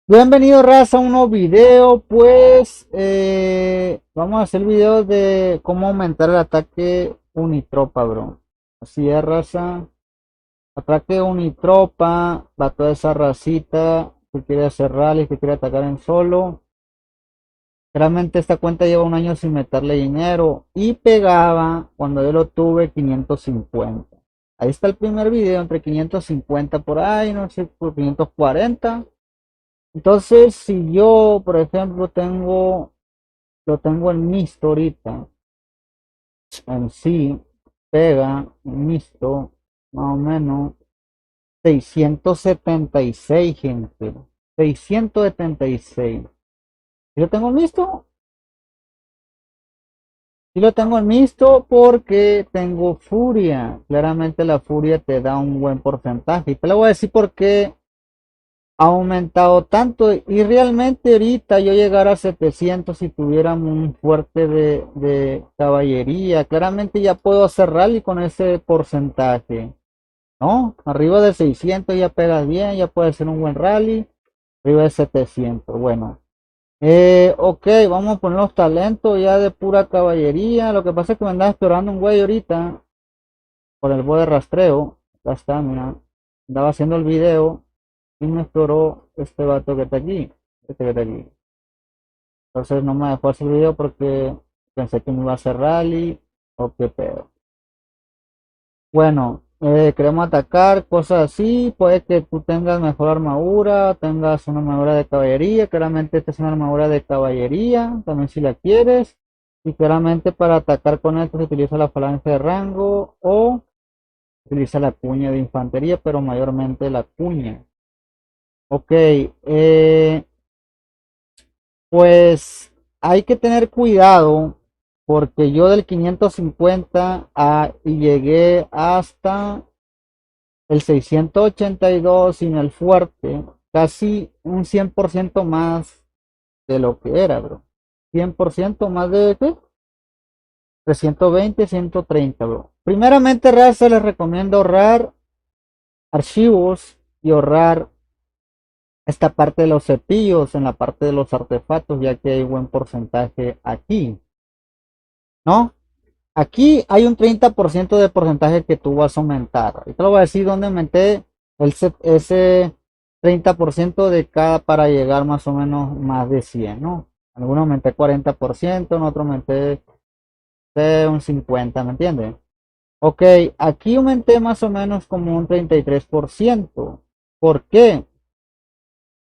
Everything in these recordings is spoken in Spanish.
Bienvenido raza a un nuevo video. Pues vamos a hacer videos de cómo aumentar el ataque unitropa, bro. Así es, raza. Ataque unitropa, va toda esa racita que quiere hacer rally, que quiere atacar en solo. Realmente esta cuenta lleva un año sin meterle dinero y pegaba cuando yo lo tuve 550. Ahí está el primer video, entre 550 por ahí, no sé, por 540. Entonces, si yo, por ejemplo, lo tengo en mixto ahorita, en sí, pega en mixto, más o menos 676, gente. 676. ¿Y lo tengo en mixto? Y lo tengo en mixto porque tengo furia. Claramente la furia te da un buen porcentaje. Y te lo voy a decir por qué ha aumentado tanto y realmente ahorita yo llegar a 700 si tuviéramos un fuerte de caballería, claramente ya puedo hacer rally con ese porcentaje, ¿no? Arriba de 600 ya pegas bien, ya puede ser un buen rally, arriba de 700, bueno. Ok, vamos a poner los talentos ya de pura caballería. Lo que pasa es que me andaba explorando un güey ahorita por el bot de rastreo. Acá está, mira. Andaba haciendo el video y me exploró este vato que está aquí. Este que está aquí. Entonces no me dejó hacer el video porque pensé que me iba a hacer rally o qué pedo. Bueno, queremos atacar, cosas así. Puede que tú tengas mejor armadura, tengas una armadura de caballería. Claramente esta es una armadura de caballería, también si la quieres. Y claramente para atacar con esto se utiliza la falange de rango o utiliza la cuña de infantería, pero mayormente la cuña. Ok, pues hay que tener cuidado porque yo del 550 y llegué hasta el 682 sin el fuerte, casi un 100% más de lo que era, bro. 100% más de ¿qué? 320, 130, bro. Primeramente, raza, les recomiendo ahorrar archivos y ahorrar esta parte de los cepillos en la parte de los artefactos, ya que hay buen porcentaje aquí, ¿no? Aquí hay un 30% de porcentaje que tú vas a aumentar. Ahorita lo voy a decir dónde aumenté ese 30% de cada para llegar más o menos más de 100, ¿no? Algunos aumenté 40%, en otro aumenté un 50%, ¿me entiendes? Ok, aquí aumenté más o menos como un 33%. ¿Por qué?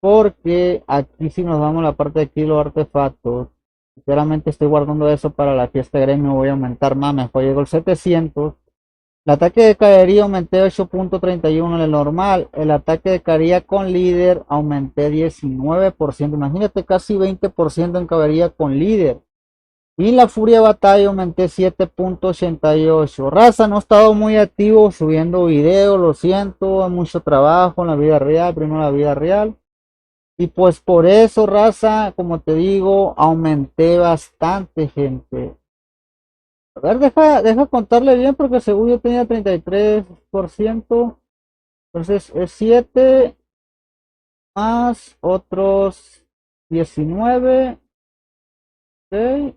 Porque aquí si nos vamos a la parte de aquí los artefactos, sinceramente estoy guardando eso para la fiesta de gremio, voy a aumentar más, mejor llegó el 700. El ataque de caballería aumenté 8.31 en el normal, el ataque de caballería con líder aumenté 19%, imagínate casi 20% en caballería con líder. Y la furia de batalla aumenté 7.88. Raza, no he estado muy activo subiendo videos, lo siento, hay mucho trabajo en la vida real, primero la vida real. Y pues por eso, raza, como te digo, aumenté bastante, gente. A ver, deja contarle bien porque según yo tenía 33%. Entonces es 7 más otros 19. ¿Ok?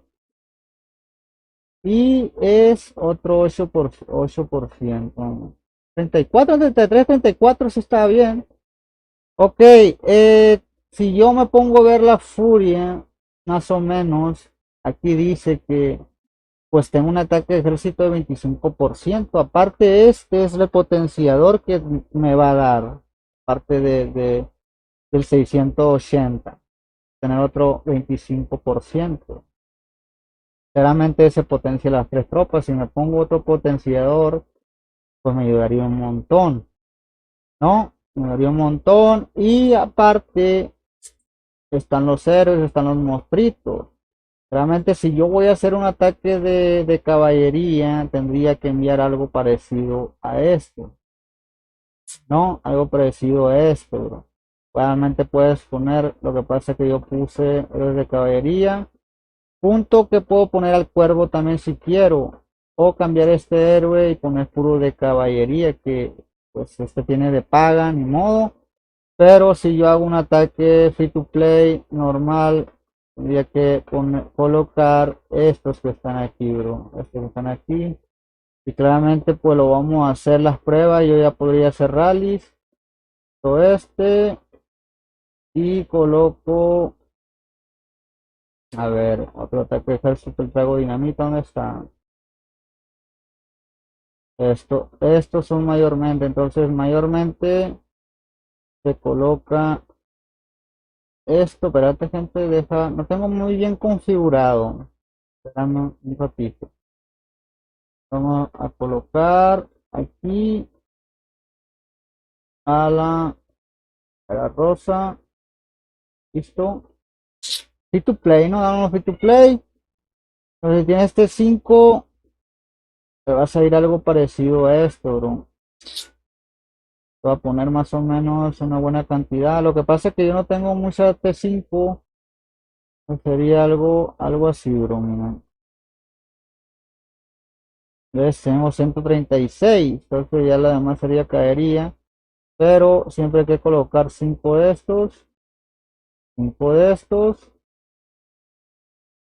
Y es otro 8%. 34, 33, 34, sí está bien. Ok, si yo me pongo a ver la furia, más o menos, aquí dice que pues tengo un ataque de ejército de 25%. Aparte, este es el potenciador que me va a dar, aparte del 680, tener otro 25%. Claramente ese potencia las tres tropas. Si me pongo otro potenciador, pues me ayudaría un montón, ¿no? Me ayudaría un montón. Y aparte, están los héroes, están los monstruitos. Realmente si yo voy a hacer un ataque de caballería, tendría que enviar algo parecido a esto, ¿no? Algo parecido a esto, bro. Realmente puedes poner, lo que pasa es que yo puse héroes de caballería, punto que puedo poner al cuervo también si quiero, o cambiar este héroe y poner puro de caballería, que pues este tiene de paga, ni modo. Pero si yo hago un ataque free to play normal, tendría que colocar estos que están aquí, bro. Estos que están aquí. Y claramente pues lo vamos a hacer las pruebas. Yo ya podría hacer rallies. Todo este. Y coloco. A ver, otro ataque de ejército, el trago dinamita, ¿dónde está? Estos son mayormente, entonces mayormente se coloca esto, espérate gente, deja, no tengo muy bien configurado, espérame un ratito, vamos a colocar aquí a la rosa, listo, free to play, no, damos free to play, entonces tiene este 5, te va a salir algo parecido a esto, bro. Voy a poner más o menos una buena cantidad. Lo que pasa es que yo no tengo mucha T5. Pues sería algo así, bro. Mira. ¿Ves? Tengo 136. Entonces ya la demás sería caería. Pero siempre hay que colocar 5 de estos. 5 de estos.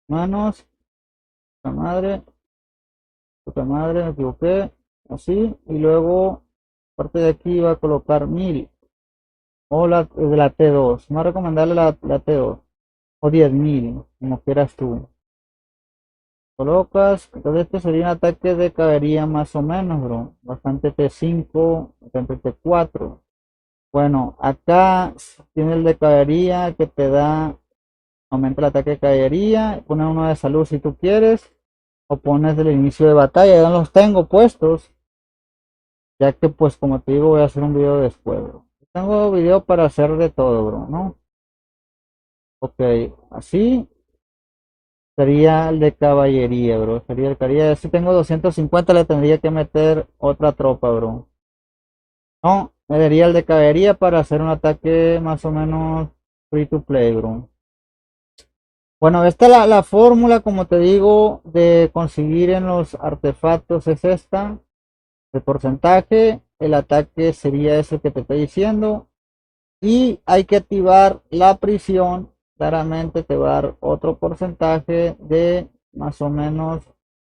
Manos. Puta madre, me equivoqué. Así. Y luego, parte de aquí va a colocar 1000. O de la T2. Más recomendable la T2. O 10.000, como quieras tú. Colocas, entonces este sería un ataque de caballería más o menos, bro. Bastante T5, bastante T4. Bueno, acá tiene el de caballería que te da, aumenta el ataque de caballería, pone uno de salud si tú quieres, o pones del inicio de batalla, ya los tengo puestos, ya que pues como te digo voy a hacer un video después, bro. Tengo video para hacer de todo, bro, ¿no? Ok, así. Sería el de caballería, bro. Sería el caballería. Si tengo 250, le tendría que meter otra tropa, bro. No, me daría el de caballería para hacer un ataque más o menos free to play, bro. Bueno, esta es la fórmula, como te digo, de conseguir en los artefactos es esta. El porcentaje, el ataque sería ese que te estoy diciendo. Y hay que activar la prisión. Claramente te va a dar otro porcentaje de más o menos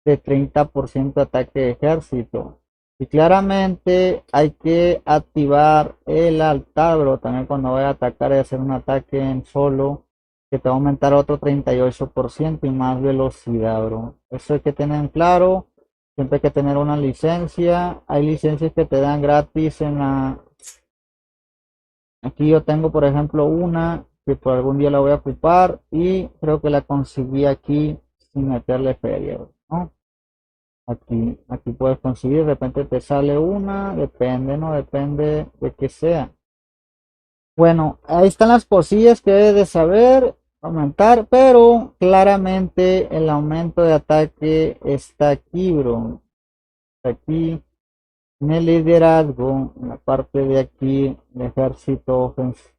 de 30% de ataque de ejército. Y claramente hay que activar el altar, bro. También cuando vaya a atacar y hacer un ataque en solo, que te va a aumentar otro 38% y más velocidad, bro. Eso hay que tener en claro. Siempre hay que tener una licencia. Hay licencias que te dan gratis en la. Aquí yo tengo, por ejemplo, una que por algún día la voy a ocupar y creo que la conseguí aquí sin meterle feria, ¿no? Aquí puedes conseguir, de repente te sale una, depende, ¿no? Depende de que sea. Bueno, ahí están las cosillas que debes de saber, aumentar, pero claramente el aumento de ataque está aquí, bro. Está aquí en el liderazgo, en la parte de aquí, el ejército ofensivo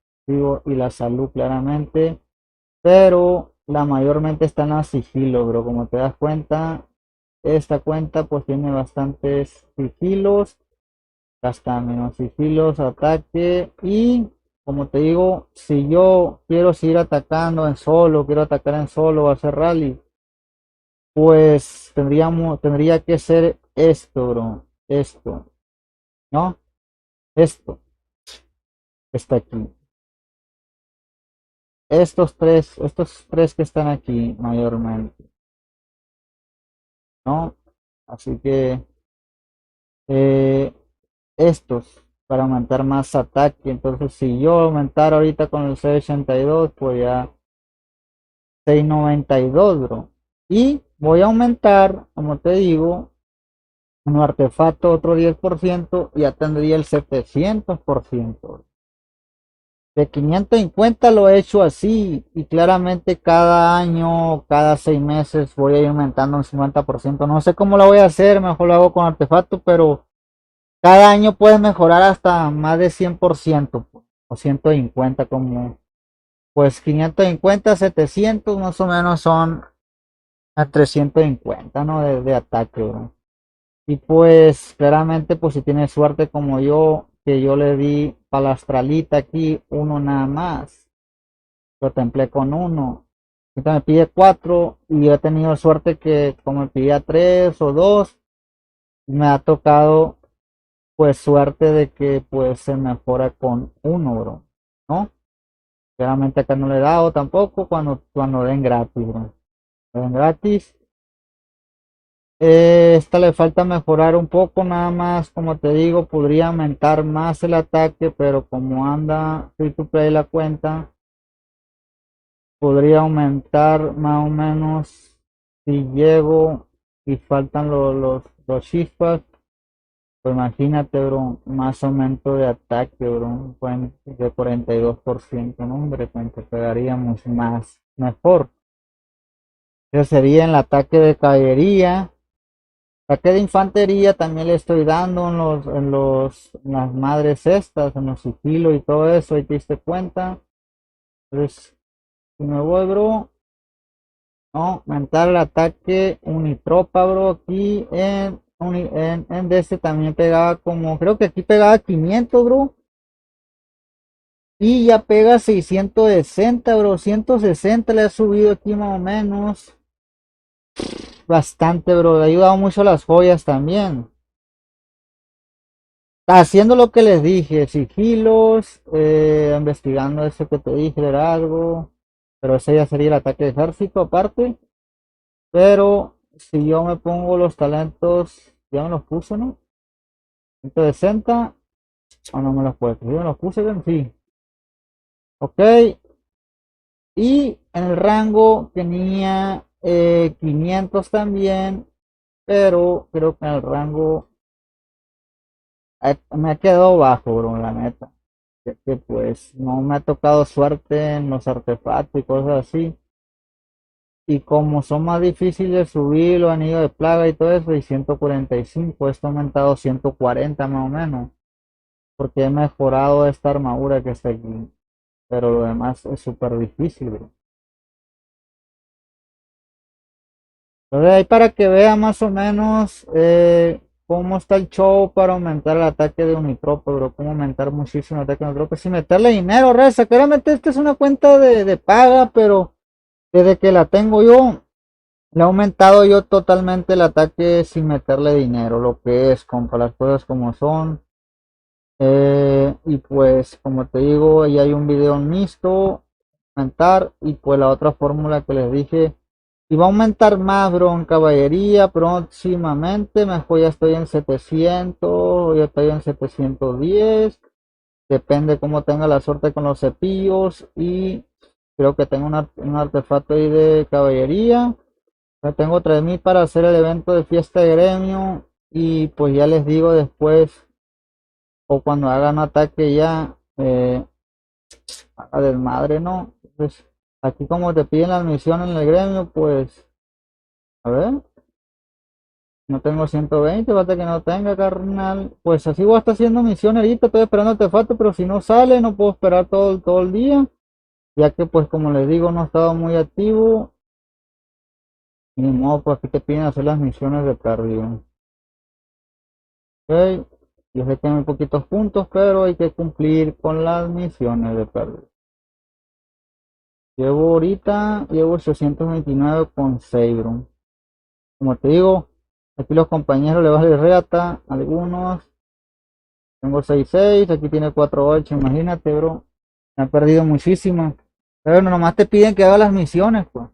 y la salud claramente, pero la mayormente está en la sigilo, bro. Como te das cuenta, esta cuenta pues tiene bastantes sigilos, hasta menos sigilos, ataque y como te digo, si yo quiero seguir atacando en solo, quiero atacar en solo o hacer rally, pues tendría que ser esto, bro, esto, ¿no? Esto está aquí. Estos tres que están aquí mayormente, ¿no? Así que eh, estos para aumentar más ataque. Entonces, si yo aumentar ahorita con el C82, pues ya 692, bro. Y voy a aumentar, como te digo, un artefacto otro 10%, ya tendría el 700%. De 550 lo he hecho así y claramente cada año, cada 6 meses voy a ir aumentando un 50%. No sé cómo lo voy a hacer, mejor lo hago con artefacto, pero cada año puedes mejorar hasta más de 100% o 150 como pues 550, 700 más o menos son a 350, ¿no? De ataque, bro. Y pues claramente pues si tienes suerte como yo, que yo le di para la astralita aquí uno nada más. Lo templé con uno. Ahorita me pide 4 y yo he tenido suerte que como me pedía 3 o 2, me ha tocado pues suerte de que pues se mejora con uno, bro, ¿no? Realmente acá no le he dado tampoco cuando den gratis, bro. Den gratis. Esta le falta mejorar un poco nada más, como te digo, podría aumentar más el ataque, pero como anda free to play la cuenta, podría aumentar más o menos si llego y faltan los chispas, pues imagínate, bro, más aumento de ataque, bro, de 42%, no, hombre, pues te pegaríamos más, mejor. Ese sería el ataque de caballería. Ataque de infantería también le estoy dando en las madres estas, en los sigilos y todo eso, ahí te diste cuenta. Entonces, si me voy, bro, no, aumentar el ataque unitropa, bro, aquí en DC también pegaba como, creo que aquí pegaba 500, bro. Y ya pega 660, bro, 160 le ha subido aquí más o menos. Bastante, bro, le ha ayudado mucho las joyas también. Haciendo lo que les dije, sigilos, investigando eso que te dije, era algo, pero ese ya sería el ataque de ejército aparte. Pero si yo me pongo los talentos, ya me los puse, ¿no? 160, o no me los puse, yo me los puse, bien, sí. Ok, y en el rango tenía 500 también, pero creo que en el rango me ha quedado bajo, bro, la neta. Que pues no me ha tocado suerte en los artefactos y cosas así. Y como son más difíciles de subir los anillos de plaga y todo eso, y 145, esto ha aumentado a 140 más o menos. Porque he mejorado esta armadura que está aquí. Pero lo demás es súper difícil, bro. Entonces ahí para que vea más o menos cómo está el show para aumentar el ataque de Unitropa, bro. Cómo aumentar muchísimo el ataque de Unitropa sin meterle dinero, reza. Claramente esta es una cuenta de paga, pero desde que la tengo yo, le he aumentado yo totalmente el ataque sin meterle dinero. Lo que es, compra las cosas como son. Y pues, como te digo, ahí hay un video mixto, aumentar. Y pues la otra fórmula que les dije. Y va a aumentar más, bro, en caballería próximamente. Mejor ya estoy en 700, ya estoy en 710. Depende cómo tenga la suerte con los cepillos. Y creo que tengo un artefacto ahí de caballería. Ya tengo 3000 para hacer el evento de fiesta de gremio. Y pues ya les digo después, o cuando hagan ataque ya, a desmadre, ¿no? Entonces, aquí como te piden la misión en el gremio, pues, a ver. No tengo 120, falta que no tenga, carnal. Pues así voy a estar haciendo misión ahorita, estoy esperando artefacto, pero si no sale, no puedo esperar todo el día. Ya que pues como les digo, no he estado muy activo. Ni modo, pues aquí te piden hacer las misiones de pérdida. Ok. Yo sé que hay muy poquitos puntos, pero hay que cumplir con las misiones de pérdida. Llevo 829,6, bro. Como te digo, aquí los compañeros le vale reata, algunos. Tengo 6-6, aquí tiene 4-8, imagínate, bro. Me ha perdido muchísimo. Pero nomás te piden que haga las misiones, pues.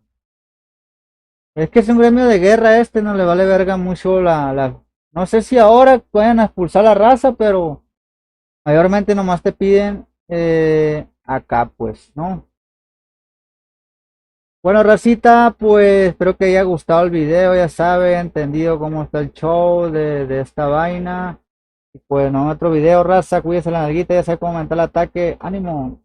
Es que es un gremio de guerra este, no le vale verga mucho No sé si ahora pueden expulsar la raza, pero mayormente nomás te piden acá, pues, ¿no? Bueno, racita, pues espero que haya gustado el video, ya sabe, entendido cómo está el show de esta vaina. Y pues en otro video, raza, cuídense la nalguita, ya sabe cómo aumentar el ataque. ¡Ánimo!